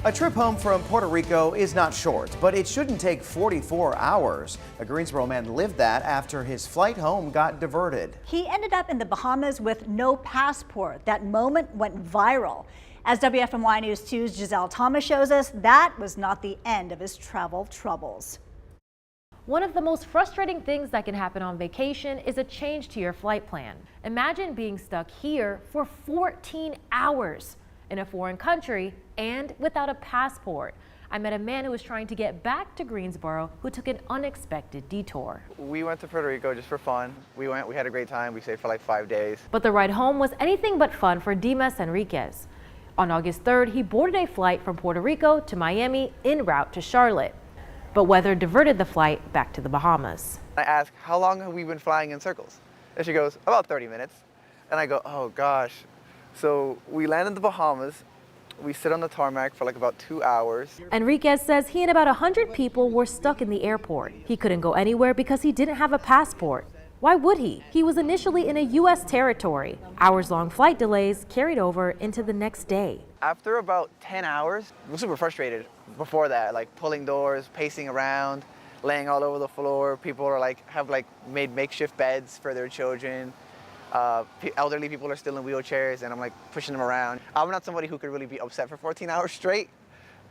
A trip home from Puerto Rico is not short, but it shouldn't take 44 hours. A Greensboro man lived that after his flight home got diverted. He ended up in the Bahamas with no passport. That moment went viral. As WFMY News 2's Giselle Thomas shows us, that was not the end of his travel troubles. One of the most frustrating things that can happen on vacation is a change to your flight plan. Imagine being stuck here for 14 hours in a foreign country and without a passport. I met a man who was trying to get back to Greensboro who took an unexpected detour. We went to Puerto Rico just for fun. We had a great time. We stayed for like 5 days. But the ride home was anything but fun for Dimas Herniquez. On August 3rd, he boarded a flight from Puerto Rico to Miami en route to Charlotte. But weather diverted the flight back to the Bahamas. I asked, how long have we been flying in circles? And she goes, about 30 minutes. And I go, oh gosh. So we land in the Bahamas. We sit on the tarmac for like about 2 hours. Herniquez says he and about 100 people were stuck in the airport. He couldn't go anywhere because he didn't have a passport. Why would he? He was initially in a U.S. territory. Hours-long flight delays carried over into the next day. After about 10 hours, I was super frustrated before that, like pulling doors, pacing around, laying all over the floor. People are have made makeshift beds for their children. Elderly people are still in wheelchairs and I'm like pushing them around. I'm not somebody who could really be upset for 14 hours straight.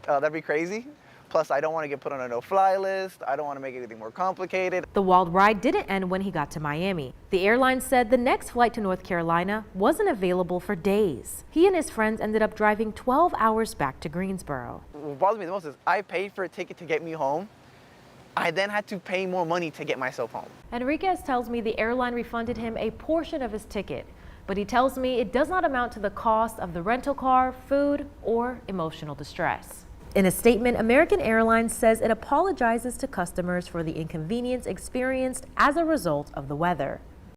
That'd be crazy. Plus, I don't want to get put on a no-fly list. I don't want to make anything more complicated. The wild ride didn't end when he got to Miami. The airline said the next flight to North Carolina wasn't available for days. He and his friends ended up driving 12 hours back to Greensboro. What bothers me the most is I paid for a ticket to get me home. I then had to pay more money to get myself home. Herniquez tells me the airline refunded him a portion of his ticket, but he tells me it does not amount to the cost of the rental car, food, or emotional distress. In a statement, American Airlines says it apologizes to customers for the inconvenience experienced as a result of the weather.